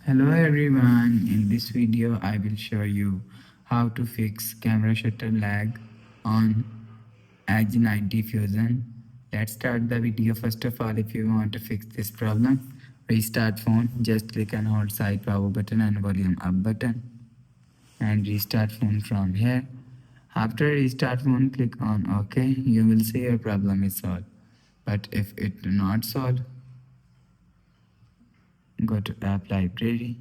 Hello everyone, in this video I will show you how to fix camera shutter lag on Edge 90 Fusion. Let's start the video. First of all, if you want to fix this problem, restart phone. Just click and hold side power button and volume up button and restart phone from here. After restart phone, click on OK. You will see your problem is solved. But if it do not solve, go to app library.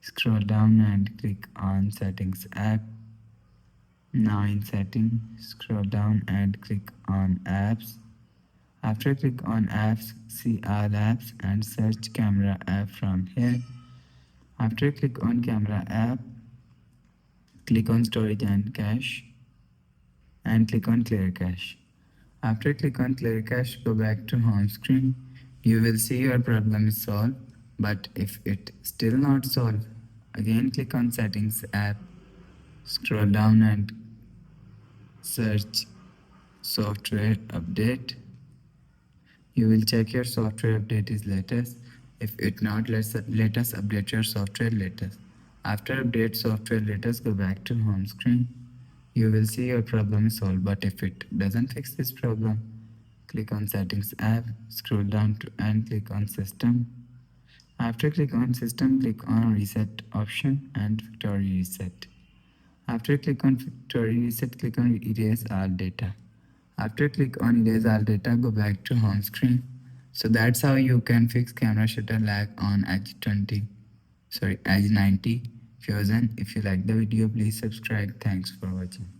Scroll down and click on Settings app. Now in Settings, scroll down and click on Apps. After click on Apps, see all apps and search Camera app from here. After click on Camera app, click on Storage and Cache and click on Clear Cache. After click on Clear Cache, go back to home screen. You will see your problem is solved, but if it still not solved, again click on Settings app. Scroll down and search software update. You will check your software update is latest. If it not let us update your software latest. After update software latest, go back to home screen. You will see your problem is solved, but if it doesn't fix this problem, click on Settings app, scroll down to and click on System. After click on System, click on Reset option and Factory Reset. After click on Factory Reset, click on Erase all data. After click on Erase all data, go back to home screen. So that's how you can fix camera shutter lag on Edge 90 Fusion. If you like the video, please subscribe. Thanks for watching.